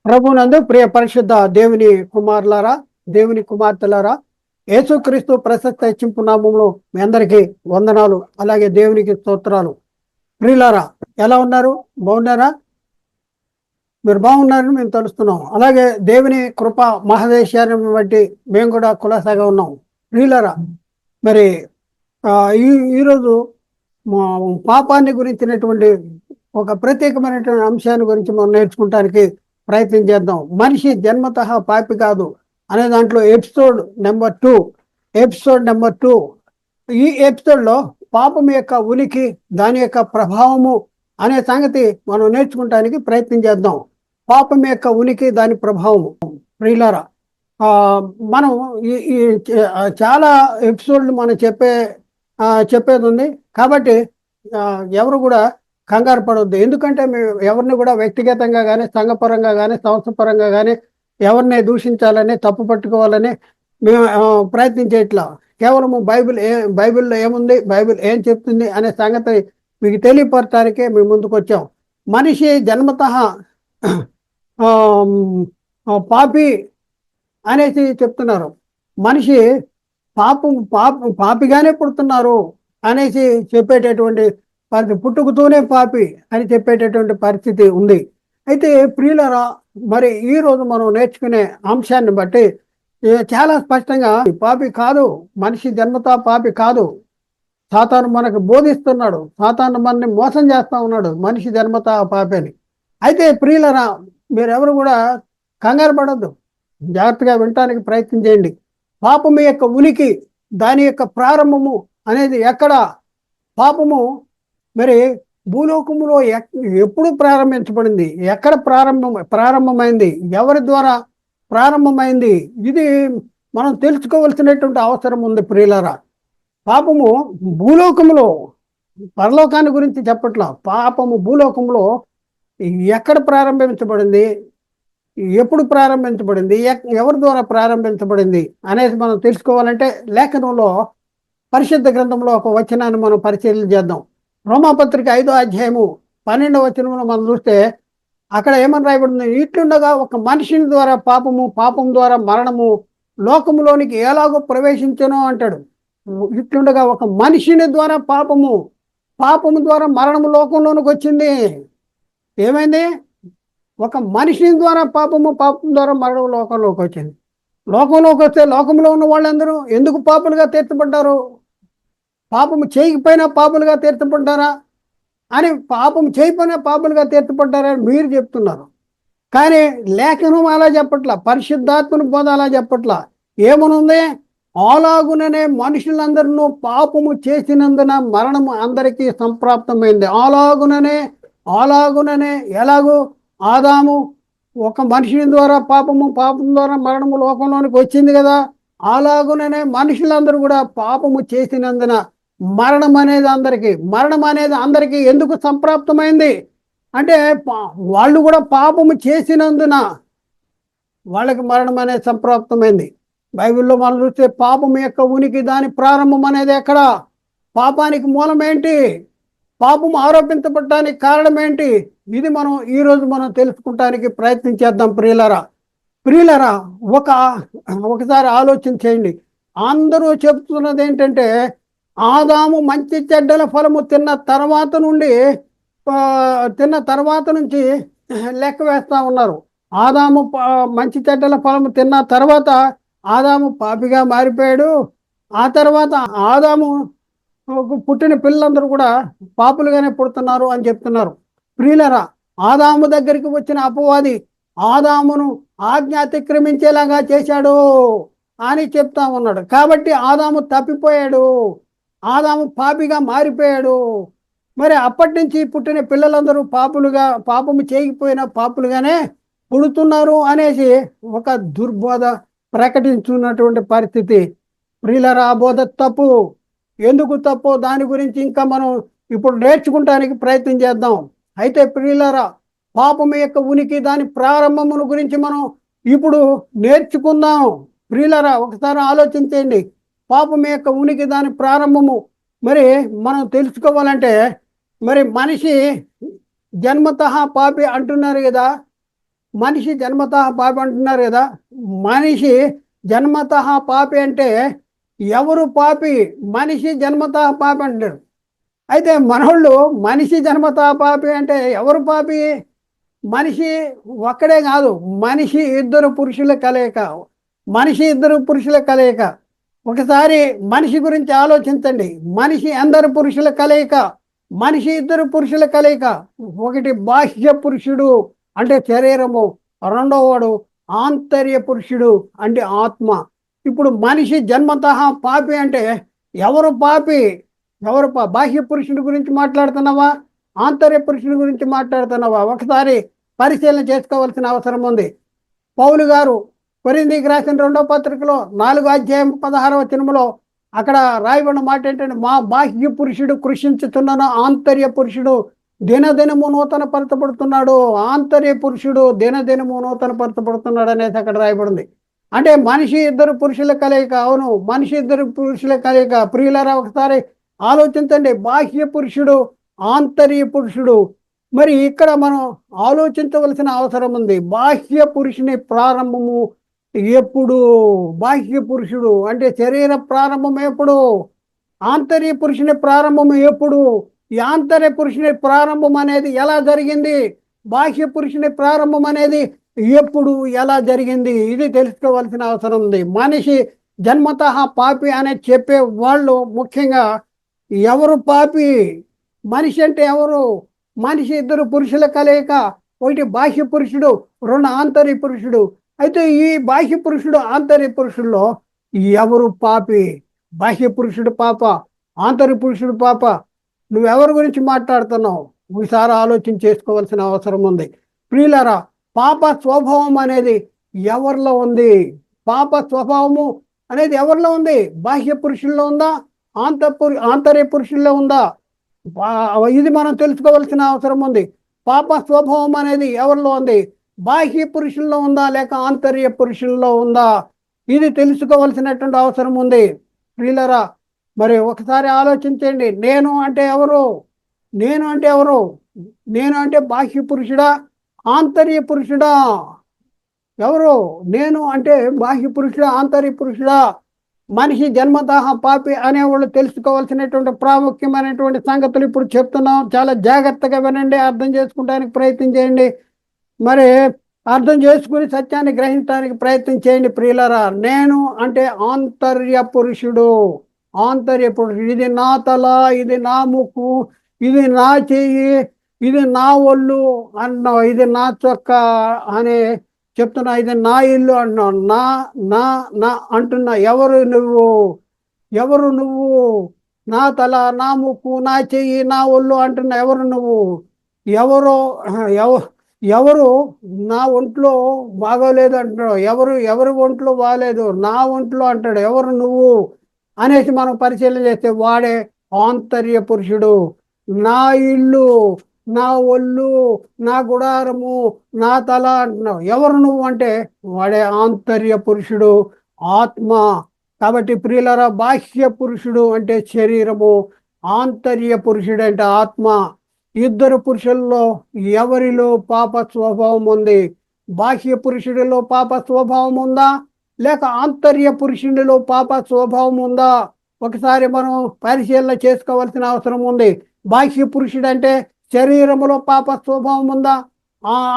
ప్రభునందు ప్రియ పరిశుద్ధ దేవుని కుమారులారా, దేవుని కుమార్తెలారా, యేసుక్రీస్తు ప్రశస్త హెచ్చింపు నామములో మీ అందరికీ వందనాలు. అలాగే దేవునికి స్తోత్రాలు. ప్రియులారా, ఎలా ఉన్నారు? బాగున్నారా? మీరు బాగున్నారని మేము తెలుస్తున్నాం. అలాగే దేవుని కృప మహదేశ్వర్యం బట్టి మేము కూడా కులాసాగా ఉన్నాం. ప్రియులారా, మరి ఈరోజు పాపాన్ని గురించినటువంటి ఒక ప్రత్యేకమైనటువంటి అంశాన్ని గురించి మనం నేర్చుకుంటానికి ప్రయత్నం చేద్దాం. మనిషి జన్మతః పాపి కాదు అనే దాంట్లో ఎపిసోడ్ నెంబర్ 2 ఈ ఎపిసోడ్లో పాపం యొక్క ఉనికి, దాని యొక్క ప్రభావము అనే సంగతి మనం నేర్చుకుంటానికి ప్రయత్నం చేద్దాం. పాపం యొక్క ఉనికి, దాని ప్రభావము. ప్రియులారా, మనం ఈ చాలా ఎపిసోడ్లు మనం చెప్పేది ఉంది. కాబట్టి ఎవరు కూడా కంగారు పడవద్దు. ఎందుకంటే మేము ఎవరిని కూడా వ్యక్తిగతంగా కానీ, సంఘపరంగా కానీ, సంస్థపరంగా కానీ ఎవరిని దూషించాలని, తప్పు పట్టుకోవాలని మేము ప్రయత్నం చేయట్లా. కేవలము బైబిల్లో ఏముంది, బైబిల్ ఏం చెప్తుంది అనే సంగతి మీకు తెలియపరచడానికే మేము ముందుకు వచ్చాం. మనిషి జన్మతః పాపి అనేసి చెప్తున్నారు. మనిషి పాపిగానే పుడుతున్నారు అనేసి చెప్పేటటువంటి పరిస్థితి, పుట్టుకుతూనే పాపి అని చెప్పేటటువంటి పరిస్థితి ఉంది. అయితే ప్రియులరా, మరి ఈరోజు మనం నేర్చుకునే అంశాన్ని బట్టి చాలా స్పష్టంగా పాపి కాదు, మనిషి జన్మతా పాపి కాదు. సాతాను మనకు బోధిస్తున్నాడు, సాతాను మనని మోసం చేస్తా ఉన్నాడు, మనిషి జన్మతా పాపి అని. అయితే ప్రియులరా, మీరెవరు కూడా కంగారు పడద్దు, జాగ్రత్తగా వినటానికి ప్రయత్నం చేయండి. పాపము యొక్క ఉనికి, దాని యొక్క ప్రారంభము అనేది ఎక్కడ? పాపము మరి భూలోకములో ఎప్పుడు ప్రారంభించబడింది? ఎక్కడ ప్రారంభమైంది? ఎవరి ద్వారా ప్రారంభమైంది? ఇది మనం తెలుసుకోవలసినటువంటి అవసరం ఉంది ప్రియులారా. పాపము భూలోకములో, పరలోకాన్ని గురించి చెప్పట్లా, పాపము భూలోకంలో ఎక్కడ ప్రారంభించబడింది, ఎప్పుడు ప్రారంభించబడింది, ఎవరి ద్వారా ప్రారంభించబడింది అనేది మనం తెలుసుకోవాలంటే లేఖనంలో, పరిశుద్ధ గ్రంథంలో ఒక వచనాన్ని మనం పరిశీలన చేద్దాం. రోమాపత్రిక 5వ అధ్యాయము 12వ వచనంలో మనం చూస్తే అక్కడ ఏమని రాయబడింది? ఇట్లుండగా ఒక మనిషిని ద్వారా పాపం ద్వారా మరణము లోకములోనికి ఎలాగో ప్రవేశించను అంటాడు. ఇట్లుండగా ఒక మనిషిని ద్వారా పాపము ద్వారా మరణము లోకంలోనికి వచ్చింది. ఏమైంది? ఒక మనిషిని ద్వారా పాపం ద్వారా మరణం లోకంలోకి వచ్చింది. లోకంలోకి వస్తే లోకంలో ఉన్న వాళ్ళందరూ ఎందుకు పాపులుగా తీర్చబడ్డారు? పాపము చేయకపోయినా పాపులుగా తీర్చబడ్డారా అని, పాపం చేయకపోయినా పాపులుగా తీర్చబడ్డారని మీరు చెప్తున్నారు. కానీ లేఖనం అలా చెప్పట్లా, పరిశుద్ధాత్మని బోధ అలా చెప్పట్లా. ఏమనుంది? అలాగుననే మనుషులందరూ పాపము చేసినందున మరణము అందరికీ సంప్రాప్తమైంది. అలాగుననే ఎలాగూ? ఆదాము ఒక మనిషిని ద్వారా పాపం ద్వారా మరణము లోకంలోనికి వచ్చింది కదా. అలాగుననే మనుషులందరూ కూడా పాపము చేసినందున మరణం అనేది అందరికీ ఎందుకు సంప్రాప్తమైంది అంటే, వాళ్ళు కూడా పాపము చేసినందున వాళ్ళకి మరణం అనేది సంప్రాప్తమైంది. బైబిల్లో మనం చూస్తే పాపం యొక్క ఉనికి, దాని ప్రారంభం అనేది ఎక్కడ? పాపానికి మూలం ఏంటి? పాపం ఆరోపించబడటానికి కారణం ఏంటి? ఇది మనం ఈరోజు మనం తెలుసుకుంటానికి ప్రయత్నం చేద్దాం. ప్రియులరా, ఒకసారి ఆలోచన చేయండి. అందరూ చెప్తున్నది ఏంటంటే, ఆదాము మంచి చెడ్డల ఫలము తిన్న తర్వాత నుంచి లెక్క వేస్తా ఉన్నారు. ఆదాము మంచి చెడ్డల ఫలము తిన్న తర్వాత ఆదాము పాపిగా మారిపోయాడు. ఆ తర్వాత ఆదాము పుట్టిన పిల్లలందరూ కూడా పాపులుగానే పుడుతున్నారు అని చెప్తున్నారు. ప్రియులరా, ఆదాము దగ్గరికి వచ్చిన అపవాది ఆదామును ఆజ్ఞ అతిక్రమించేలాగా చేశాడు అని చెప్తా ఉన్నాడు. కాబట్టి ఆదాము తప్పిపోయాడు, ఆదాము పాపిగా మారిపోయాడు. మరి అప్పటి నుంచి పుట్టిన పిల్లలందరూ పాపము చేయకపోయినా పాపులుగానే పుడుతున్నారు అనేసి ఒక దుర్బోధ ప్రకటించున్నటువంటి పరిస్థితి. ప్రియులరా, ఆ బోధ తప్పు. ఎందుకు తప్పు? దాని గురించి ఇంకా మనం ఇప్పుడు నేర్చుకుంటానికి ప్రయత్నం చేద్దాం. అయితే ప్రియులరా, పాపం యొక్క ఉనికి, దాని ప్రారంభమును గురించి మనం ఇప్పుడు నేర్చుకుందాం. ప్రియులరా, ఒకసారి ఆలోచించండి. పాపం యొక్క ఉనికి, దాని ప్రారంభము మరి మనం తెలుసుకోవాలంటే, మరి మనిషి జన్మతః పాపి అంటున్నారు కదా. మనిషి జన్మతః పాపి అంటున్నారు కదా. మనిషి జన్మతః పాపి అంటే ఎవరు పాపి? మనిషి జన్మతః పాపి అంటారు. అయితే మనోళ్ళు మనిషి జన్మతః పాపి అంటే ఎవరు పాపి? మనిషి ఒక్కడే కాదు, మనిషి ఇద్దరు పురుషుల కలయిక. మనిషి ఇద్దరు పురుషుల కలయిక. ఒకసారి మనిషి గురించి ఆలోచించండి. మనిషి అందరు పురుషుల కలయిక, మనిషి ఇద్దరు పురుషుల కలయిక. ఒకటి బాహ్య పురుషుడు అంటే శరీరము, రెండవవాడు ఆంతర్య పురుషుడు అంటే ఆత్మ. ఇప్పుడు మనిషి జన్మతః పాపి అంటే ఎవరు పాపి? ఎవరు బాహ్య పురుషుడి గురించి మాట్లాడుతున్నావా, ఆంతర్య పురుషుడి గురించి మాట్లాడుతున్నావా? ఒకసారి పరిశీలన చేసుకోవాల్సిన అవసరం ఉంది. పౌలు గారు కొరింథీకి రాసిన 2వ పత్రికలో 4వ అధ్యాయం 16వ వచనంలో అక్కడ రాయబడిన మాట ఏంటంటే, మా బాహ్య పురుషుడు కృషించుతున్న ఆంతర్య పురుషుడు దినదినము నూతన పరచబడుతున్నాడు. ఆంతర్య పురుషుడు దినదినము నూతన పరచబడుతున్నాడు అనేసి అక్కడ రాయబడింది. అంటే మనిషి ఇద్దరు పురుషుల కలయిక. అవును, మనిషి ఇద్దరు పురుషుల కలయిక. ప్రియులారా, ఒకసారి ఆలోచించండి. బాహ్య పురుషుడు, ఆంతర్య పురుషుడు. మరి ఇక్కడ మనం ఆలోచించవలసిన అవసరం ఉంది. బాహ్య పురుషుని ప్రారంభము ఎప్పుడు? బాహ్య పురుషుడు అంటే శరీర ప్రారంభం ఎప్పుడు? ఆంతర్య పురుషుని ప్రారంభం ఎప్పుడు? ఈ ఆంతర్య పురుషుని ప్రారంభం అనేది ఎలా జరిగింది? బాహ్య పురుషుని ప్రారంభం అనేది ఎప్పుడు, ఎలా జరిగింది? ఇది తెలుసుకోవాల్సిన అవసరం ఉంది. మనిషి జన్మతః పాపి అని చెప్పే వాళ్ళు ముఖ్యంగా ఎవరు పాపి? మనిషి అంటే ఎవరు? మనిషి ఇద్దరు పురుషుల కలయిక. ఒకటి బాహ్య పురుషుడు, రెండు ఆంతర్య పురుషుడు. అయితే ఈ బాహ్య పురుషుడు, ఆంతర్య పురుషుల్లో ఎవరు పాపి? బాహ్య పురుషుడు పాప, ఆంతర్య పురుషుడు పాప? నువ్వెవరి గురించి మాట్లాడుతున్నావు? ఒకసారి ఆలోచన చేసుకోవాల్సిన అవసరం ఉంది. ప్రియులారా, పాప స్వభావం అనేది ఎవరిలో ఉంది? పాప స్వభావము అనేది ఎవరిలో ఉంది? బాహ్య పురుషుల్లో ఉందా, ఆంతర్య పురుషుల్లో ఉందా? ఇది మనం తెలుసుకోవాల్సిన అవసరం ఉంది. పాప స్వభావం అనేది ఎవరిలో ఉంది? బాహ్య పురుషుల్లో ఉందా లేక ఆంతర్య పురుషుల్లో ఉందా? ఇది తెలుసుకోవాల్సినటువంటి అవసరం ఉంది. ప్రియులరా, మరి ఒకసారి ఆలోచించండి. నేను అంటే ఎవరు? నేను అంటే ఎవరు? నేను అంటే బాహ్య పురుషుడా, ఆంతర్య పురుషుడా? ఎవరు? నేను అంటే బాహ్య పురుషుడా, ఆంతర్య పురుషుడా? మనిషి జన్మతః పాపి అనేవాళ్ళు తెలుసుకోవాల్సినటువంటి ప్రాముఖ్యమైనటువంటి సంగతులు ఇప్పుడు చెప్తున్నాం. చాలా జాగ్రత్తగా వినండి, అర్థం చేసుకోవడానికి ప్రయత్నం చేయండి. మరి అర్థం చేసుకుని సత్యాన్ని గ్రహించడానికి ప్రయత్నం చేయండి. ప్రియులరా, నేను అంటే ఆంతర్య పురుషుడు. ఆంతర్య పురుషుడు. ఇది నా తల, ఇది నా ముక్కు, ఇది నా చెయ్యి, ఇది నా ఒళ్ళు అన్నావు, ఇది నా చొక్క అని చెప్తున్నా, ఇది నా ఇల్లు అన్నావు. నా నా నా అంటున్నా. ఎవరు నువ్వు? ఎవరు నువ్వు? నా తల, నా ముక్కు, నా చెయ్యి, నా ఒళ్ళు అంటున్నా. ఎవరు నువ్వు? ఎవరు? ఎవరు నా ఒంట్లో బాగోలేదు అంటున్నాడు. ఎవరి ఒంట్లో బాగలేదు? నా ఒంట్లో అంటాడు. ఎవరు నువ్వు అనేసి మనం పరిశీలన చేస్తే వాడే ఆంతర్య పురుషుడు. నా ఇల్లు, నా ఒళ్ళు, నా గుడారము, నా తల అంటున్నావు. ఎవరు నువ్వు అంటే వాడే ఆంతర్య పురుషుడు, ఆత్మ. కాబట్టి ప్రియులరా, బాహ్య పురుషుడు అంటే శరీరము, ఆంతర్య పురుషుడు అంటే ఆత్మ. ఇద్దరు పురుషుల్లో ఎవరిలో పాప స్వభావం ఉంది? బాహ్య పురుషుడిలో పాప స్వభావం ఉందా లేక ఆంతర్య పురుషుడిలో పాప స్వభావం ఉందా? ఒకసారి మనం పరిశీలన చేసుకోవాల్సిన అవసరం ఉంది. బాహ్య పురుషుడు అంటే శరీరములో పాప స్వభావం ఉందా?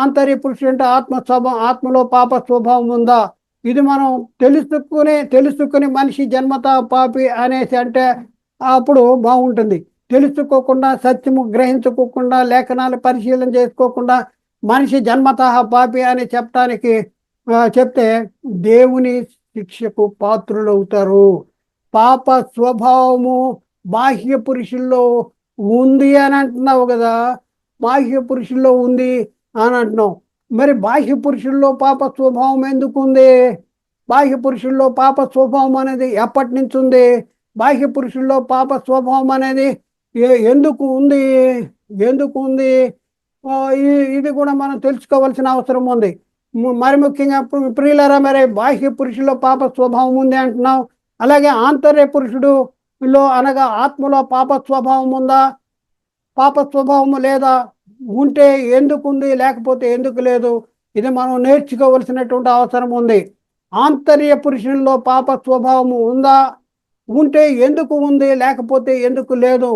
ఆంతర్య పురుషుడు అంటే ఆత్మలో పాప స్వభావం ఉందా? ఇది మనం తెలుసుకుని మనిషి జన్మతా పాపి అనేసి అంటే అప్పుడు బాగుంటుంది. తెలుసుకోకుండా, సత్యము గ్రహించుకోకుండా, లేఖనాలు పరిశీలన చేసుకోకుండా మనిషి జన్మతః పాపి అని చెప్తే దేవుని శిక్షకు పాత్రులు అవుతారు. పాప స్వభావము బాహ్య పురుషుల్లో ఉంది అని అంటున్నావు కదా. బాహ్య పురుషుల్లో ఉంది అని అంటున్నావు. మరి బాహ్య పురుషుల్లో పాప స్వభావం ఎందుకు ఉంది? బాహ్య పురుషుల్లో పాప స్వభావం అనేది ఎప్పటి నుంచి ఉంది? బాహ్య పురుషుల్లో పాప స్వభావం అనేది ఎందుకు ఉంది? ఇది కూడా మనం తెలుసుకోవాల్సిన అవసరం ఉంది. మరి ముఖ్యంగా ప్రియులరా, మరి బాహ్య పురుషుల్లో పాప స్వభావం ఉంది అంటున్నావు. అలాగే ఆంతర్య పురుషుడులో అనగా ఆత్మలో పాప స్వభావం ఉందా? పాప స్వభావము లేదా? ఉంటే ఎందుకు ఉంది, లేకపోతే ఎందుకు లేదు? ఇది మనం నేర్చుకోవలసినటువంటి అవసరం ఉంది. ఆంతర్య పురుషుల్లో పాప స్వభావము ఉందా? ఉంటే ఎందుకు ఉంది? లేకపోతే ఎందుకు లేదు?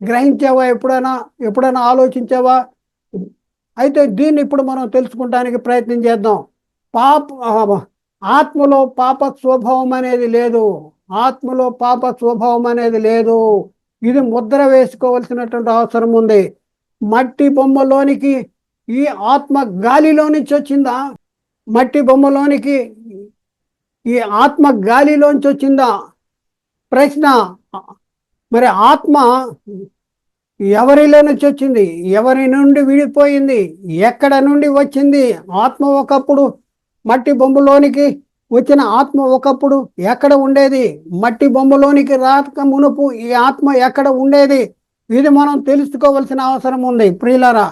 గ్రహించావా? ఎప్పుడైనా ఆలోచించావా? అయితే దీన్ని ఇప్పుడు మనం తెలుసుకుంటానికి ప్రయత్నం చేద్దాం. పాప ఆత్మలో పాప స్వభావం అనేది లేదు. ఆత్మలో పాప స్వభావం అనేది లేదు. ఇది ముద్ర వేసుకోవలసినటువంటి అవసరం ఉంది. మట్టి బొమ్మలోనికి ఈ ఆత్మ గాలిలో నుంచి వచ్చిందా? మట్టి బొమ్మలోనికి ఈ ఆత్మ గాలిలోంచి వచ్చిందా? ప్రశ్న. మరి ఆత్మ ఎవరిలో నుంచి వచ్చింది? ఎవరి నుండి విడిపోయింది? ఎక్కడ నుండి వచ్చింది? ఆత్మ ఒకప్పుడు మట్టి బొమ్మలోనికి వచ్చిన ఆత్మ ఒకప్పుడు ఎక్కడ ఉండేది? మట్టి బొమ్మలోనికి రాక మునుపు ఈ ఆత్మ ఎక్కడ ఉండేది? ఇది మనం తెలుసుకోవలసిన అవసరం ఉంది ప్రియులారా.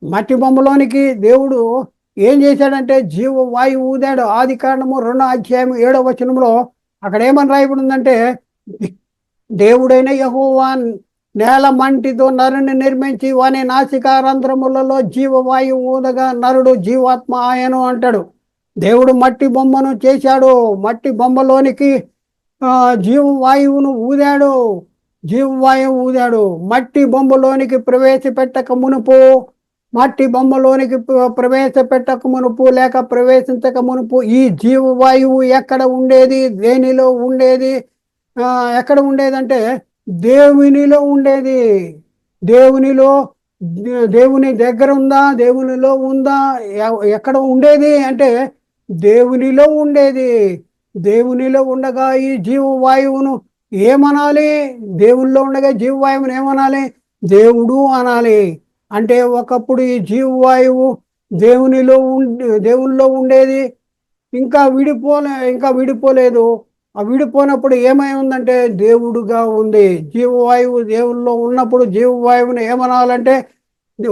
మట్టి బొమ్మలోనికి దేవుడు ఏం చేశాడంటే జీవ వాయువు ఊదాడు. ఆది కాండము 2:7 అక్కడ ఏమని రాయబడి ఉందంటే, దేవుడైన యెహోవా నేల మంటితో నరుని నిర్మించి వాని నాసికారంధ్రములలో జీవవాయువు ఊదగా నరుడు జీవాత్మ ఆయను అంటాడు. దేవుడు మట్టి బొమ్మను చేశాడు. మట్టి బొమ్మలోనికి జీవవాయువును ఊదాడు. జీవవాయువు ఊదాడు. మట్టి బొమ్మలోనికి ప్రవేశపెట్టక మునుపు లేక ప్రవేశించక మునుపు ఈ జీవవాయువు ఎక్కడ ఉండేది? దేనిలో ఉండేది? ఎక్కడ ఉండేదంటే దేవునిలో ఉండేది. దేవుని దగ్గర ఉందా? దేవునిలో ఉందా? ఎక్కడ ఉండేది అంటే దేవునిలో ఉండేది. దేవునిలో ఉండగా ఈ జీవవాయువును ఏమనాలి? దేవునిలో ఉండగా జీవవాయువును ఏమనాలి? దేవుడు అనాలి. అంటే ఒకప్పుడు ఈ జీవవాయువు దేవునిలో ఉండేది, ఇంకా విడిపోలేదు. ఆ విడిపోయినప్పుడు ఏమై ఉందంటే దేవుడుగా ఉంది. జీవవాయువు దేవుల్లో ఉన్నప్పుడు జీవవాయువుని ఏమనాలంటే,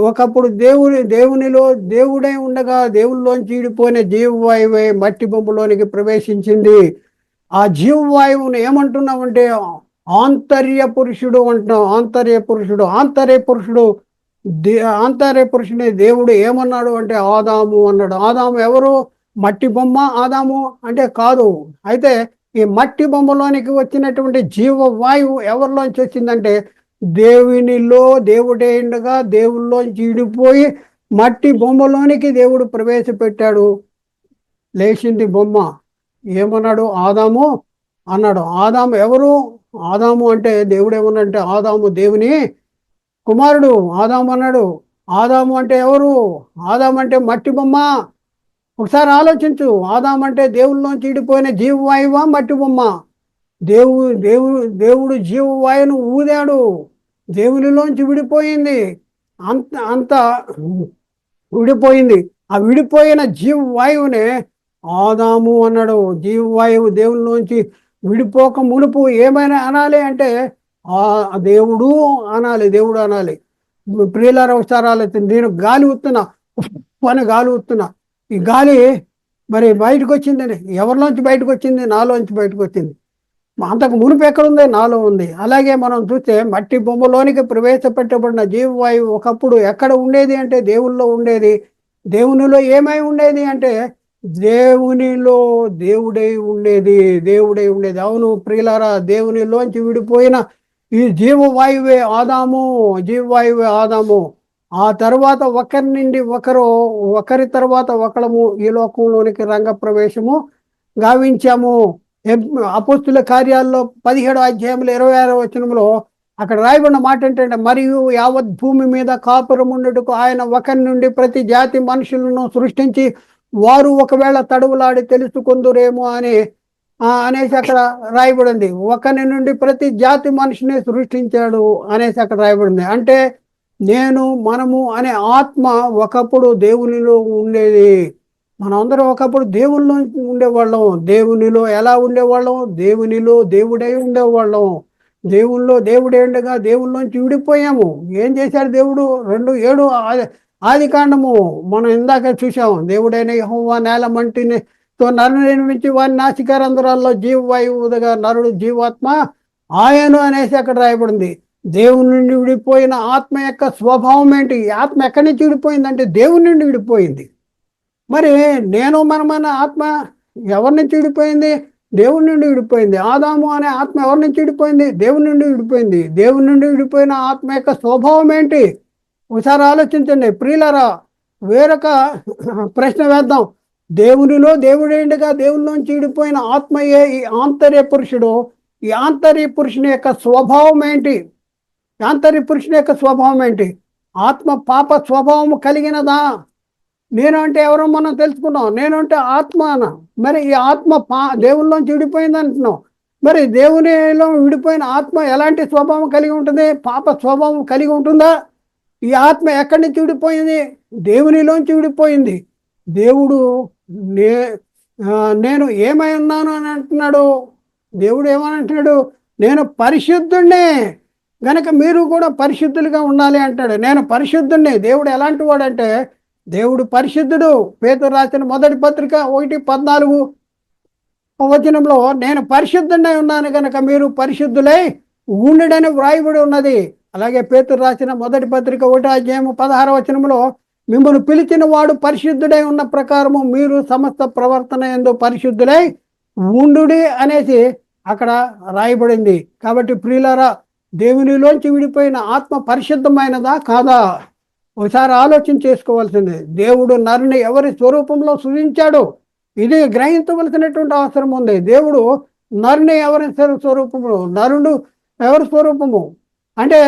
ఒకప్పుడు దేవునిలో దేవుడై ఉండగా దేవుల్లోంచి విడిపోయిన జీవవాయువే మట్టి బొమ్మలోనికి ప్రవేశించింది. ఆ జీవవాయువుని ఏమంటున్నామంటే ఆంతర్య పురుషుడు అంటున్నాం. ఆంతర్య పురుషుని దేవుడు ఏమన్నాడు అంటే ఆదాము అన్నాడు. ఆదాము ఎవరు? మట్టి బొమ్మ ఆదాము అంటే కాదు. అయితే ఈ మట్టి బొమ్మలోనికి వచ్చినటువంటి జీవవాయువు ఎవరిలోంచి వచ్చిందంటే దేవుడే ఉండగా దేవుల్లోంచి విడిపోయి మట్టి బొమ్మలోనికి దేవుడు ప్రవేశపెట్టాడు. లేచింది బొమ్మ. ఏమన్నాడు? ఆదాము అన్నాడు. ఆదాము ఎవరు? ఆదాము అంటే దేవుడు ఏమన్నాడంటే ఆదాము దేవుని కుమారుడు. ఆదాము అన్నాడు. ఆదాము అంటే ఎవరు? ఆదాము అంటే మట్టి బొమ్మ. ఒకసారి ఆలోచించు. ఆదాము అంటే దేవుల్లోంచి విడిపోయిన జీవవాయువా మట్టి బొమ్మ? దేవుడు జీవవాయువును ఊదాడు. దేవునిలోంచి విడిపోయింది. అంత విడిపోయింది. ఆ విడిపోయిన జీవవాయువునే ఆదాము అన్నాడు. జీవవాయువు దేవునిలోంచి విడిపోక మునుపు ఏమైనా అనాలి అంటే దేవుడు అనాలి. ప్రియులారా ఒకసారి ఆలోచించి, నేను గాలి ఊతున్నా, గాలి ఊతున్నా. ఈ గాలి మరి బయటకు వచ్చిందని ఎవరిలోంచి బయటకు వచ్చింది? నాలోంచి బయటకు వచ్చింది. అంతకు మునుపు ఎక్కడుంది? నాలో ఉంది. అలాగే మనం చూస్తే మట్టి బొమ్మలోనికి ప్రవేశపెట్టబడిన జీవవాయువు ఒకప్పుడు ఎక్కడ ఉండేది అంటే దేవుల్లో ఉండేది. దేవునిలో ఏమై ఉండేది అంటే దేవునిలో దేవుడై ఉండేది. అవును ప్రియులారా, దేవునిలోంచి విడిపోయిన ఈ జీవవాయువే ఆదాము. ఆ తర్వాత ఒకరి తర్వాత ఒకరము ఈ లోకంలోనికి రంగ ప్రవేశము గావించాము. అపోస్తుల కార్యాల్లో 17:26 అక్కడ రాయబడిన మాట ఏంటంటే, మరియు యావత్ భూమి మీద కాపురముండుటకు ఆయన ఒకరి నుండి ప్రతి జాతి మనుషులను సృష్టించి వారు ఒకవేళ తడువులాడి తెలుసుకుందురేమో అనేసి అక్కడ రాయబడింది. ఒకరి నుండి ప్రతి జాతి మనిషిని సృష్టించాడు అనేసి అక్కడ రాయబడింది. అంటే మనము అనే ఆత్మ ఒకప్పుడు దేవునిలో ఉండేది. మనందరం ఒకప్పుడు దేవుల్లో ఉండేవాళ్ళం. దేవునిలో ఎలా ఉండేవాళ్ళం? దేవునిలో దేవుడై ఉండేవాళ్ళం. దేవుల్లో దేవుడే ఉండగా దేవుల్లోంచి విడిపోయాము. ఏం చేశాడు దేవుడు? 2:7 ఆది కాండము మనం ఇందాక చూసాము. దేవుడైన యెహోవా నేల మంటితో నరుని నిర్మించి వారి నాసికారంధ్రాల్లో జీవవాయువు ఊదగా నరుడు జీవాత్మ ఆయను అనేసి అక్కడ రాయబడింది. దేవుని నుండి విడిపోయిన ఆత్మ యొక్క స్వభావం ఏంటి? ఆత్మ ఎక్కడి నుంచి విడిపోయిందంటే దేవుని నుండి విడిపోయింది. మరి నేను మనమన్న ఆత్మ ఎవరి నుంచి విడిపోయింది? దేవుని నుండి విడిపోయింది. ఆదాము అనే ఆత్మ ఎవరి నుంచి విడిపోయింది? దేవుని నుండి విడిపోయింది. దేవుని నుండి విడిపోయిన ఆత్మ యొక్క స్వభావం ఏంటి? ఒకసారి ఆలోచించండి ప్రియులారా. వేరొక ప్రశ్న వేద్దాం. దేవునిలో దేవుడేంటిగా దేవునిలోంచి విడిపోయిన ఆత్మయే ఈ ఆంతర్య పురుషుడు. ఈ ఆంతర్య పురుషుని యొక్క స్వభావం ఏంటి? ఆంతర్య పురుషుని యొక్క స్వభావం ఏంటి? ఆత్మ పాప స్వభావం కలిగినదా? నేను అంటే ఎవరో మనం తెలుసుకున్నాం. నేను అంటే ఆత్మ అన. మరి ఈ ఆత్మ దేవుల్లోంచి విడిపోయింది అంటున్నాం. మరి దేవునిలో విడిపోయిన ఆత్మ ఎలాంటి స్వభావం కలిగి ఉంటుంది? పాప స్వభావం కలిగి ఉంటుందా? ఈ ఆత్మ ఎక్కడి నుంచి విడిపోయింది? దేవునిలోంచి విడిపోయింది. దేవుడు నే నేను ఏమై ఉన్నాను అని అంటున్నాడు. దేవుడు ఏమని అంటున్నాడు? నేను పరిశుద్ధుణ్ణే గనక మీరు కూడా పరిశుద్ధులుగా ఉండాలి అంటాడు. నేను పరిశుద్ధుణ్ణి. దేవుడు ఎలాంటి వాడంటే దేవుడు పరిశుద్ధుడు. పేతురు రాసిన మొదటి పత్రిక 1:14 వచనంలో నేను పరిశుద్ధుడై ఉన్నాను కనుక మీరు పరిశుద్ధులై ఉండుడని వ్రాయబడి ఉన్నది. అలాగే పేతురు రాసిన మొదటి పత్రిక 1:16 వచనంలో మిమ్మల్ని పిలిచిన వాడు పరిశుద్ధుడై ఉన్న ప్రకారము మీరు సమస్త ప్రవర్తన యందు పరిశుద్ధులై ఉండుడి అనేసి అక్కడ రాయబడింది. కాబట్టి ప్రియులారా, దేవునిలోంచి విడిపోయిన ఆత్మ పరిశుద్ధమైనదా కాదా? ఒకసారి ఆలోచన చేసుకోవాల్సింది. దేవుడు నరుని ఎవరి స్వరూపంలో సృజించాడు? ఇది గ్రహించవలసినటువంటి అవసరం ఉంది. దేవుడు నరుని ఎవరి స్వరూపము? నరుడు ఎవరి స్వరూపము అంటే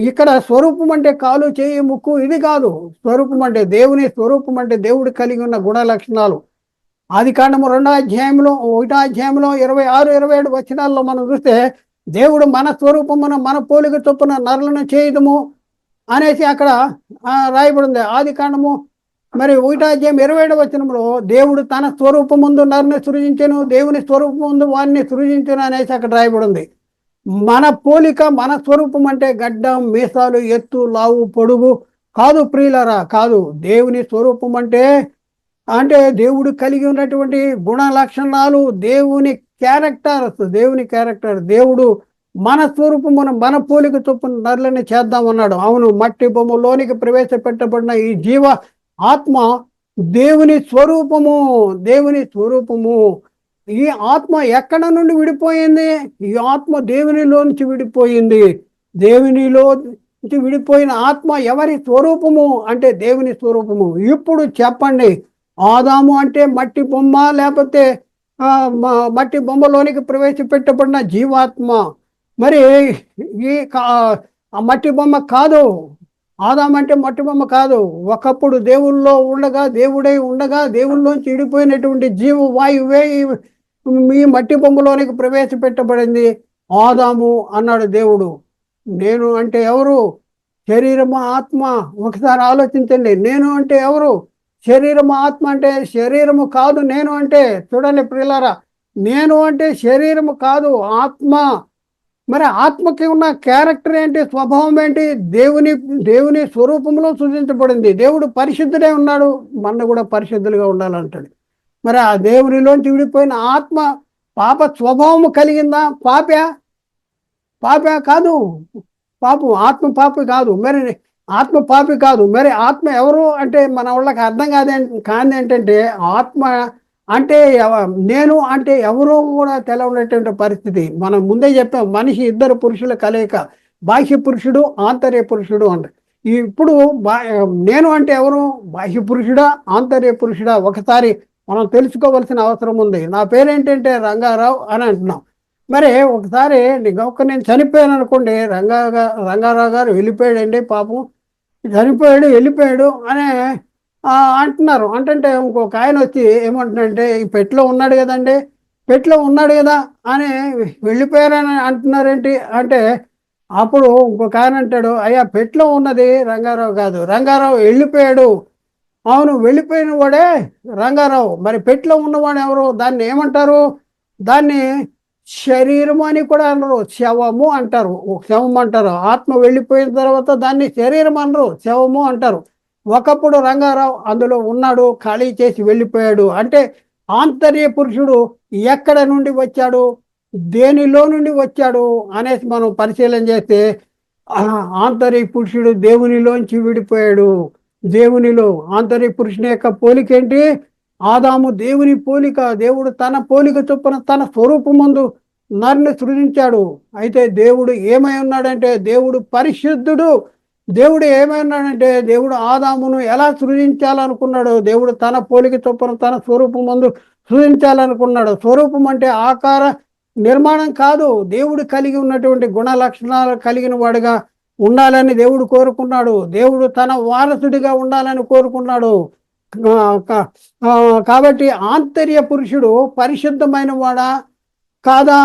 ఇక్కడ స్వరూపం అంటే కాలు, చేయి, ముక్కు ఇది కాదు. స్వరూపం అంటే దేవుని స్వరూపం అంటే దేవుడు కలిగి ఉన్న గుణ లక్షణాలు. ఆదికాండము 2వ అధ్యాయంలో 1వ అధ్యాయంలో 26, 27 వచనాల్లో మనం చూస్తే దేవుడు మన స్వరూపమున మన పోలిక చొప్పున నరులను చేయదము అనేసి అక్కడ రాయబడింది. ఆదికాండము 1వ అధ్యాయం 27వ వచనంలో దేవుడు తన స్వరూపం ముందు నరుని సృజించెను, దేవుని స్వరూపం ముందు వారిని సృజించెను అనేసి అక్కడ రాయబడింది. మన పోలిక, మన స్వరూపం అంటే గడ్డం, మీసాలు, ఎత్తు, లావు, పొడుగు కాదు ప్రియులరా, కాదు. దేవుని స్వరూపం అంటే దేవుడు కలిగి ఉన్నటువంటి గుణ లక్షణాలు, దేవుని క్యారెక్టర్. దేవుడు మన స్వరూపమున మన పోలిక చొప్పున నరులని చేద్దామన్నాడు. అవును, మట్టి బొమ్మలోనికి ప్రవేశపెట్టబడిన ఈ జీవ ఆత్మ దేవుని స్వరూపము. ఈ ఆత్మ ఎక్కడ నుండి విడిపోయింది? ఈ ఆత్మ దేవునిలో నుంచి విడిపోయింది. దేవునిలో నుంచి విడిపోయిన ఆత్మ ఎవరి స్వరూపము అంటే దేవుని స్వరూపము. ఇప్పుడు చెప్పండి, ఆదాము అంటే మట్టి బొమ్మ, లేకపోతే మట్టి బొమ్మలోనికి ప్రవేశపెట్టబడిన జీవాత్మ? మరి ఈ మట్టి బొమ్మ కాదు. ఆదాము అంటే మట్టి బొమ్మ కాదు. ఒకప్పుడు దేవుల్లో ఉండగా, దేవుడై ఉండగా దేవుల్లోంచి విడిపోయినటువంటి జీవ వాయువే మీ మట్టి బొమ్మలోనికి ప్రవేశపెట్టబడింది. ఆదాము అన్నాడు దేవుడు. నేను అంటే ఎవరు? శరీరము, ఆత్మ. ఒకసారి ఆలోచించండి. నేను అంటే ఎవరు? శరీరము, ఆత్మ. అంటే శరీరము కాదు నేను అంటే. చూడండి ప్రియులారా, నేను అంటే శరీరము కాదు, ఆత్మ. మరి ఆత్మకి ఉన్న క్యారెక్టర్ ఏంటి? స్వభావం ఏంటి? దేవుని స్వరూపంలో సృజించబడింది. దేవుడు పరిశుద్ధుడే ఉన్నాడు, మన కూడా పరిశుద్ధులుగా ఉండాలంటాడు. మరి ఆ దేవునిలోంచి విడిపోయిన ఆత్మ పాప స్వభావము కలిగిందా? పాప కాదు. ఆత్మ పాపి కాదు. మరి ఆత్మ పాపి కాదు. మరి ఆత్మ ఎవరు అంటే మన వాళ్ళకి అర్థం కాదు ఏంటంటే, ఆత్మ అంటే నేను అంటే ఎవరో కూడా తెలవనటువంటి పరిస్థితి. మనం ముందే చెప్పాం, మనిషి ఇద్దరు పురుషుల కలయిక, బాహ్య పురుషుడు, ఆంతర్య పురుషుడు అంటే. ఇప్పుడు నేను అంటే ఎవరు? బాహ్య పురుషుడా, ఆంతర్య పురుషుడా? ఒకసారి మనం తెలుసుకోవాల్సిన అవసరం ఉంది. నా పేరేంటంటే రంగారావు అని అంటున్నాం. మరి ఒకసారి నేను చనిపోయాను అనుకోండి, రంగారావు గారు వెళ్ళిపోయాడండి, పాపం వెళ్ళిపోయాడు అని అంటున్నారు. అంటే ఇంకొక ఆయన వచ్చి ఏమంటున్నాడంటే, ఈ పెట్టిలో ఉన్నాడు కదండి, పెట్టిలో ఉన్నాడు కదా అని వెళ్ళిపోయారని అంటున్నారేంటి అంటే, అప్పుడు ఇంకొక ఆయన అంటాడు, అయ్యా పెట్టిలో ఉన్నది రంగారావు కాదు, రంగారావు వెళ్ళిపోయాడు. అవును, వెళ్ళిపోయిన వాడే రంగారావు. మరి పెట్టిలో ఉన్నవాడు ఎవరు? దాన్ని ఏమంటారు? దాన్ని శరీరము అని కూడా అనరు, శవము అంటారు. శవం అంటారు. ఆత్మ వెళ్ళిపోయిన తర్వాత దాన్ని శరీరం అనరు, శవము అంటారు. ఒకప్పుడు రంగారావు అందులో ఉన్నాడు, ఖాళీ చేసి వెళ్ళిపోయాడు. అంటే ఆంతర్య పురుషుడు ఎక్కడ నుండి వచ్చాడు, దేనిలో నుండి వచ్చాడు అనేసి మనం పరిశీలన చేస్తే, ఆంతర్య పురుషుడు దేవునిలోంచి విడిపోయాడు. దేవునిలో ఆంతర్య పురుషుని యొక్క పోలిక ఏంటి? ఆదాము దేవుని పోలిక. దేవుడు తన పోలిక చొప్పున తన స్వరూపమందు నరుని సృజించాడు. అయితే దేవుడు ఏమై ఉన్నాడంటే దేవుడు పరిశుద్ధుడు. దేవుడు ఏమై ఉన్నాడంటే దేవుడు ఆదామును ఎలా సృజించాలనుకున్నాడు? దేవుడు తన పోలిక చొప్పున తన స్వరూపమందు సృజించాలనుకున్నాడు. స్వరూపం అంటే ఆకార నిర్మాణం కాదు, దేవుడు కలిగి ఉన్నటువంటి గుణ లక్షణాలు కలిగిన వాడుగా ఉండాలని దేవుడు కోరుకున్నాడు. దేవుడు తన వారసుడిగా ఉండాలని కోరుకున్నాడు. కాబట్టి ఆంతర్య పురుషుడు పరిశుద్ధమైన వాడా కాదా,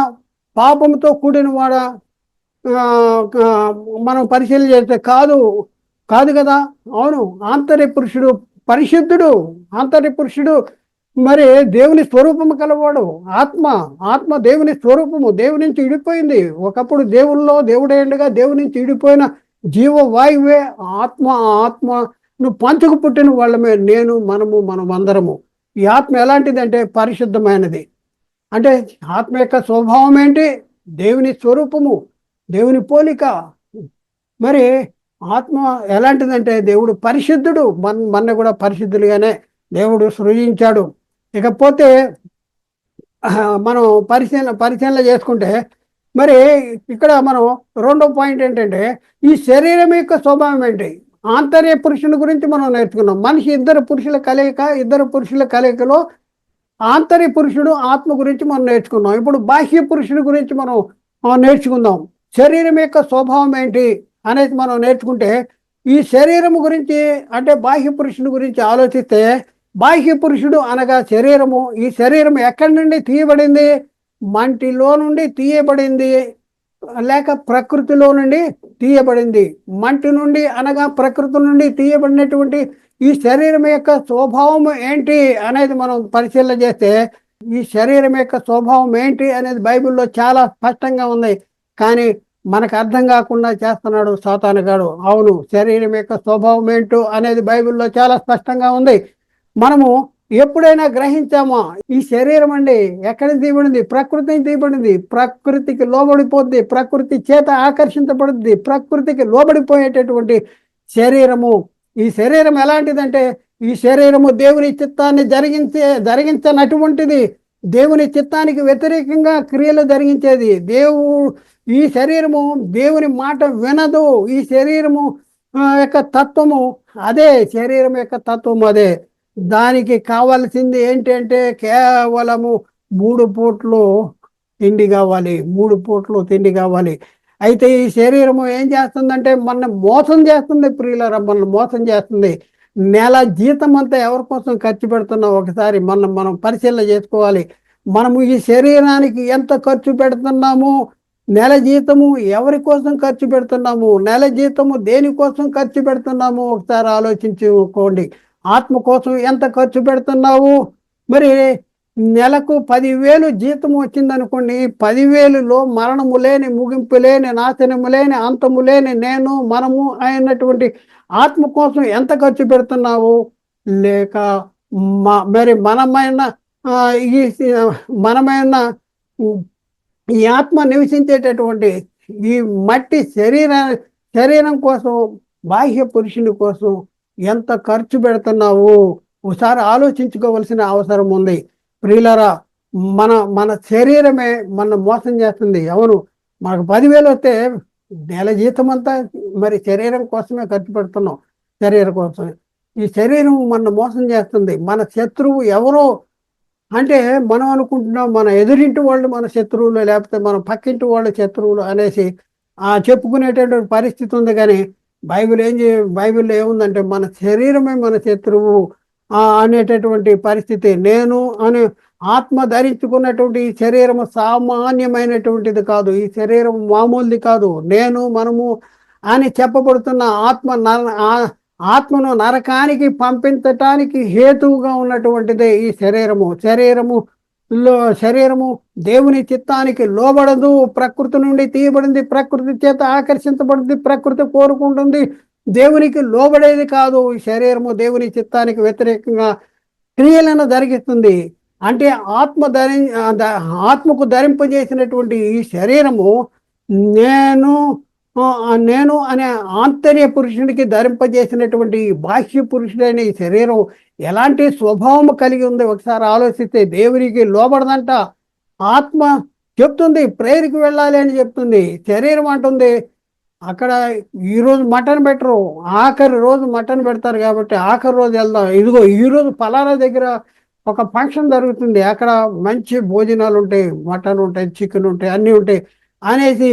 పాపంతో కూడిన వాడా? మనం పరిశీలన చేస్తే కాదు, కాదు కదా. అవును, ఆంతర్య పురుషుడు పరిశుద్ధుడు. ఆంతర్య పురుషుడు మరి దేవుని స్వరూపము కలవాడు. ఆత్మ ఆత్మ దేవుని స్వరూపము, దేవుని నుంచి ఇడిపోయింది. ఒకప్పుడు దేవుల్లో దేవుడేండుగా దేవుని నుంచి ఇడిపోయిన జీవవాయువే ఆత్మ. ఆత్మను పంచుకు పుట్టిన వాళ్ళమే నేను, మనం అందరము. ఈ ఆత్మ ఎలాంటిది అంటే పరిశుద్ధమైనది. అంటే ఆత్మ యొక్క స్వభావం ఏంటి? దేవుని స్వరూపము, దేవుని పోలిక. మరి ఆత్మ ఎలాంటిదంటే దేవుడు పరిశుద్ధుడు. మన కూడా పరిశుద్ధులుగానే దేవుడు సృజించాడు. ఇకపోతే మనం పరిశీలన చేసుకుంటే మరి ఇక్కడ మనం రెండో పాయింట్ ఏంటంటే ఈ శరీరం యొక్క స్వభావం ఏంటి? ఆంతర్య పురుషుని గురించి మనం నేర్చుకున్నాం. మనిషి ఇద్దరు పురుషుల కలయికలో ఆంతర్య పురుషుడు ఆత్మ గురించి మనం నేర్చుకున్నాం. ఇప్పుడు బాహ్య పురుషుడి గురించి మనం నేర్చుకుందాం. శరీరం యొక్క స్వభావం ఏంటి అనేది మనం నేర్చుకుంటే ఈ శరీరం గురించి అంటే బాహ్య పురుషుని గురించి ఆలోచిస్తే బాహ్య పురుషుడు అనగా శరీరము. ఈ శరీరం ఎక్కడి నుండి తీయబడింది? మంటిలో నుండి తీయబడింది, లేక ప్రకృతిలో నుండి తీయబడింది. మంటి నుండి అనగా ప్రకృతి నుండి తీయబడినటువంటి ఈ శరీరం యొక్క స్వభావం ఏంటి అనేది మనం పరిశీలన చేస్తే ఈ శరీరం యొక్క స్వభావం ఏంటి అనేది బైబిల్లో చాలా స్పష్టంగా ఉంది. కానీ మనకు అర్థం కాకుండా చేస్తున్నాడు సాతానుగాడు. అవును, శరీరం యొక్క స్వభావం ఏంటో అనేది బైబిల్లో చాలా స్పష్టంగా ఉంది. మనము ఎప్పుడైనా గ్రహించామా? ఈ శరీరం అండి ఎక్కడ తీయబడింది? ప్రకృతి తీయబడింది. ప్రకృతికి లోబడిపోద్ది, ప్రకృతి చేత ఆకర్షించబడుద్ది, ప్రకృతికి లోబడిపోయేటటువంటి శరీరము. ఈ శరీరం ఎలాంటిదంటే ఈ శరీరము దేవుని చిత్తాన్ని జరిగించనటువంటిది. దేవుని చిత్తానికి వ్యతిరేకంగా క్రియలు జరిగించేది. ఈ శరీరము దేవుని మాట వినదు. ఈ శరీరము యొక్క తత్వము అదే, శరీరం యొక్క తత్వం అదే. దానికి కావాల్సింది ఏంటంటే కేవలము 3 పూట్లు తిండి కావాలి, 3 పూట్లు తిండి కావాలి. అయితే ఈ శరీరము ఏం చేస్తుందంటే మన మోసం చేస్తుంది. ప్రియులారా, మనల్ని మోసం చేస్తుంది. నెల జీతం అంతా ఎవరి కోసం ఖర్చు పెడుతున్నాం ఒకసారి మనం పరిశీలన చేసుకోవాలి. మనము ఈ శరీరానికి ఎంత ఖర్చు పెడుతున్నాము? నెల జీతము ఎవరి కోసం ఖర్చు పెడుతున్నాము? నెల జీతము దేనికోసం ఖర్చు పెడుతున్నాము? ఒకసారి ఆలోచించుకోండి. ఆత్మ కోసం ఎంత ఖర్చు పెడుతున్నావు? మరి నెలకు 10,000 జీతం వచ్చిందనుకోండి, 10,000లో మరణము లేని, ముగింపు లేని, నాశనము లేని, అంతము లేని మనము అయినటువంటి ఆత్మ కోసం ఎంత ఖర్చు పెడుతున్నావు? లేక మరి మనమైన ఈ ఆత్మ నివసించేటటువంటి ఈ మట్టి శరీరం కోసం, బాహ్య పురుషుని కోసం ఎంత ఖర్చు పెడుతున్నావు? ఒకసారి ఆలోచించుకోవలసిన అవసరం ఉంది. ప్రియులారా, మన శరీరమే మన మోసం చేస్తుంది. అవును, మనకు 10,000 వస్తే నెల జీతం అంతా మరి శరీరం కోసమే ఖర్చు పెడుతున్నాం. శరీరం కోసమే. ఈ శరీరం మన మోసం చేస్తుంది. మన శత్రువు ఎవరో అంటే మనం అనుకుంటున్నాం మన ఎదురింటి వాళ్ళు మన శత్రువులు, లేకపోతే మన పక్కింటి వాళ్ళ శత్రువులు అనేసి చెప్పుకునేటటువంటి పరిస్థితి ఉంది. కానీ బైబిల్లో ఏముందంటే మన శరీరమే మన శత్రువు అనేటటువంటి పరిస్థితి. నేను అని ఆత్మ ధరించుకున్నటువంటి ఈ శరీరము సామాన్యమైనటువంటిది కాదు. ఈ శరీరం మామూలుది కాదు. మనము అని చెప్పబడుతున్న ఆత్మను నరకానికి పంపించటానికి హేతువుగా ఉన్నటువంటిదే ఈ శరీరము దేవుని చిత్తానికి లోబడదు. ప్రకృతి నుండి తీయబడింది, ప్రకృతి చేత ఆకర్షించబడింది, ప్రకృతి కోరుకుంటుంది, దేవునికి లోబడేది కాదు. ఈ శరీరము దేవుని చిత్తానికి వ్యతిరేకంగా క్రియలను జరిగిస్తుంది. అంటే ఆత్మకు ధరింపజేసినటువంటి ఈ శరీరము నేను నేను అనే ఆంతర్య పురుషుడికి ధరింపజేసినటువంటి ఈ బాహ్య పురుషుడైన ఈ శరీరం ఎలాంటి స్వభావం కలిగి ఉంది ఒకసారి ఆలోచిస్తే దేవునికి లోబడదంట. ఆత్మ చెప్తుంది ప్రేయర్కి వెళ్ళాలి అని చెప్తుంది, శరీరం అంటుంది అక్కడ ఈరోజు మటన్ పెట్టరు, ఆఖరి రోజు మటన్ పెడతారు కాబట్టి ఆఖరి రోజు వెళ్దాం, ఇదిగో ఈరోజు పలానా దగ్గర ఒక ఫంక్షన్ జరుగుతుంది, అక్కడ మంచి భోజనాలు ఉంటాయి, మటన్ ఉంటాయి, చికెన్ ఉంటాయి, అన్నీ ఉంటాయి అనేసి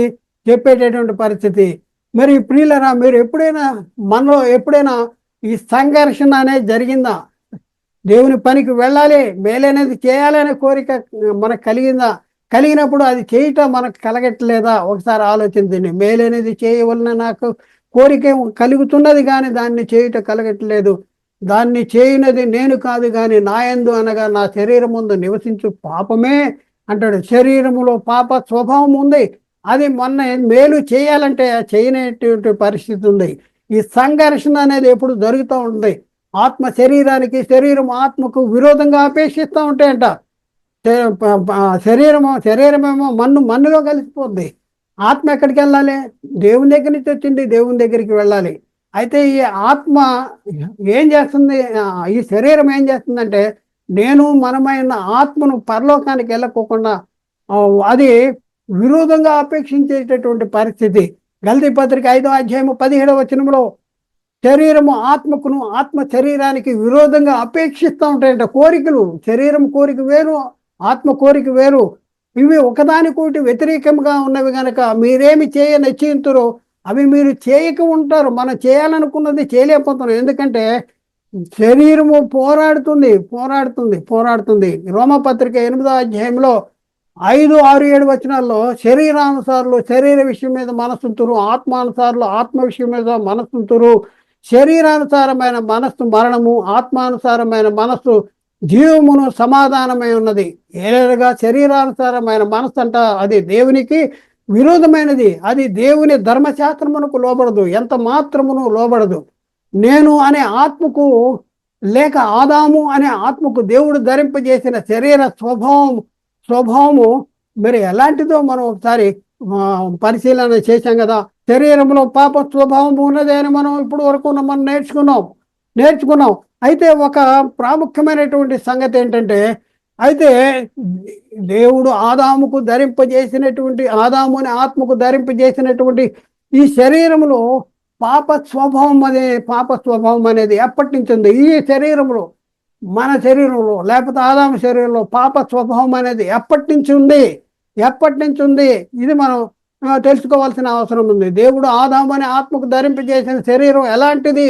చెప్పేటటువంటి పరిస్థితి. మరి ప్రియులరా, మీరు ఎప్పుడైనా మనలో ఎప్పుడైనా ఈ సంఘర్షణ అనేది జరిగిందా? దేవుని పనికి వెళ్ళాలి, మేలనేది చేయాలనే కోరిక మనకు కలిగిందా? కలిగినప్పుడు అది చేయటం మనకు కలగట్లేదా? ఒకసారి ఆలోచించండి. మేలనేది చేయవలన నాకు కోరిక కలుగుతున్నది కానీ దాన్ని చేయటం కలగట్లేదు. దాన్ని చేయనది నేను కాదు కానీ నాయందు అనగా నా శరీరం ముందు నివసించు పాపమే అంటాడు. శరీరములో పాప స్వభావం ఉంది, అది మొన్న మేలు చేయాలంటే చేయనటువంటి పరిస్థితి ఉంది. ఈ సంఘర్షణ అనేది ఎప్పుడు జరుగుతూ ఉంది. ఆత్మ శరీరానికి, శరీరం ఆత్మకు విరోధంగా అపేక్షిస్తూ ఉంటాయంట. శరీరమేమో మన్నులో కలిసిపోద్ది. ఆత్మ ఎక్కడికి వెళ్ళాలి? దేవుని దగ్గర నుంచి వచ్చింది, దేవుని దగ్గరికి వెళ్ళాలి. అయితే ఈ ఆత్మ ఏం చేస్తుంది, ఈ శరీరం ఏం చేస్తుందంటే నేను మనమైన ఆత్మను పరలోకానికి వెళ్ళకోకుండా అది విరోధంగా అపేక్షించేటటువంటి పరిస్థితి. గల్తీ పత్రిక 5వ అధ్యాయము 17వ వచనంలో శరీరము ఆత్మకును, ఆత్మ శరీరానికి విరోధంగా అపేక్షిస్తూ ఉంటాయంట. కోరికలు, శరీరం కోరిక వేరు, ఆత్మ కోరిక వేరు, ఇవి ఒకదానికొకటి వ్యతిరేకంగా ఉన్నవి కనుక మీరేమి చేయ నిశ్చయింతురో అవి మీరు చేయక ఉంటారు. మనం చేయాలనుకున్నది చేయలేకపోతున్నాం. ఎందుకంటే శరీరము పోరాడుతుంది పోరాడుతుంది పోరాడుతుంది. రోమపత్రిక 8వ అధ్యాయంలో 5, 6, 7 వచనాల్లో శరీరానుసారులు శరీర విషయం మీద మనసుంతురు, ఆత్మానుసారులు ఆత్మ విషయం మీద మనసుంతురు. శరీరానుసారమైన మనస్సు మరణము, ఆత్మానుసారమైన మనస్సు జీవమును సమాధానమై ఉన్నది. ఏలేగా శరీరానుసారమైన మనస్సు అంట అది దేవునికి విరోధమైనది, అది దేవుని ధర్మశాస్త్రమునకు లోబడదు, ఎంత మాత్రమును లోబడదు. నేను అనే ఆత్మకు లేక ఆదాము అనే ఆత్మకు దేవుడు ధరింపజేసిన శరీర స్వభావము మరి ఎలాంటిదో మనం ఒకసారి పరిశీలన చేశాం కదా. శరీరంలో పాప స్వభావం ఉన్నది అని మనం ఇప్పుడు వరకు మనం నేర్చుకున్నాం. అయితే ఒక ప్రాముఖ్యమైనటువంటి సంగతి ఏంటంటే, అయితే దేవుడు ఆదాముకు ధరింపజేసినటువంటి, ఆదాము అనే ఆత్మకు ధరింపజేసినటువంటి ఈ శరీరంలో పాప స్వభావం అనేది ఎప్పటి నుంచి ఉంది? ఈ శరీరంలో, మన శరీరంలో లేకపోతే ఆదాము శరీరంలో పాప స్వభావం అనేది ఎప్పటి నుంచి ఉంది? ఇది మనం తెలుసుకోవాల్సిన అవసరం ఉంది. దేవుడు ఆదాము అనే ఆత్మకు ధరింపజేసిన శరీరం ఎలాంటిది?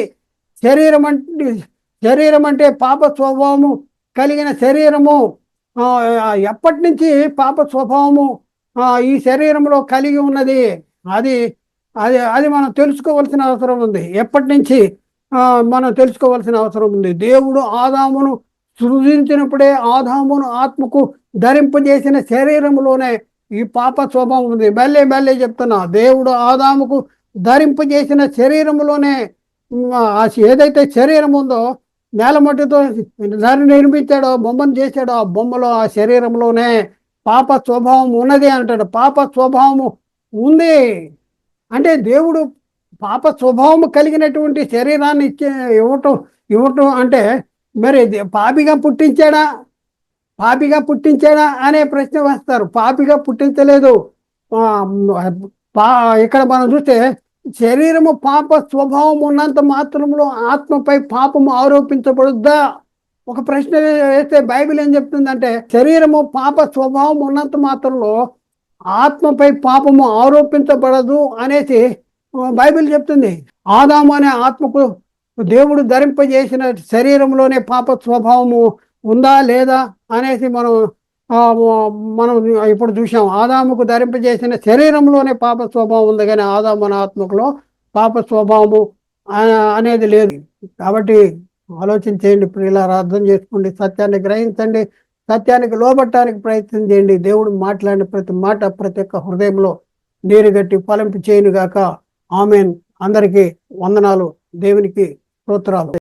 శరీరం అంటే పాప స్వభావము కలిగిన శరీరము. ఎప్పటి నుంచి పాప స్వభావము ఈ శరీరంలో కలిగి ఉన్నది? అది అది అది మనం తెలుసుకోవాల్సిన అవసరం ఉంది. ఎప్పటి నుంచి మనం తెలుసుకోవాల్సిన అవసరం ఉంది. దేవుడు ఆదామును సృజించినప్పుడే ఆదామును ఆత్మకు ధరింపజేసిన శరీరంలోనే ఈ పాప స్వభావం ఉంది. మళ్ళీ చెప్తున్నా, దేవుడు ఆదాముకు ధరింపజేసిన శరీరంలోనే ఏదైతే శరీరం ఉందో, నేలమట్టితో నిర్మించాడో, బొమ్మను చేశాడో, ఆ బొమ్మలో ఆ శరీరంలోనే పాప స్వభావం ఉన్నది అంటాడు. పాప స్వభావము ఉంది అంటే దేవుడు పాప స్వభావము కలిగినటువంటి శరీరాన్ని ఇవ్వటం అంటే మరి పాపిగా పుట్టించాడా అనే ప్రశ్న వేస్తారు. పాపిగా పుట్టించలేదు. ఇక్కడ మనం చూస్తే శరీరము పాప స్వభావం ఉన్నంత మాత్రంలో ఆత్మపై పాపము ఆరోపించబడుద్దా? ఒక ప్రశ్న వేస్తే బైబిల్ ఏం చెప్తుందంటే, శరీరము పాప స్వభావం ఉన్నంత మాత్రంలో ఆత్మపై పాపము ఆరోపించబడదు అనేసి బైబిల్ చెప్తుంది. ఆదాము అనే ఆత్మకు దేవుడు ధరింపజేసిన శరీరంలోనే పాప స్వభావము ఉందా లేదా అనేసి మనం ఇప్పుడు చూసాం. ఆదాముకు ధరింపజేసిన శరీరంలోనే పాప స్వభావం ఉంది, కానీ ఆదాము అనే ఆత్మకులో పాప స్వభావము అనేది లేదు. కాబట్టి ఆలోచించేయండి ప్రియులారా, అర్థం చేసుకోండి, సత్యాన్ని గ్రహించండి, సత్యానికి లోబట్టడానికి ప్రయత్నం చేయండి. దేవుడు మాట్లాడిన ప్రతి మాట ప్రతి ఒక్క హృదయంలో నీరుగట్టి ఫలింపు చేయనుగాక. ఆమెన్. అందరికీ వందనాలు, దేవునికి స్తోత్రాలు.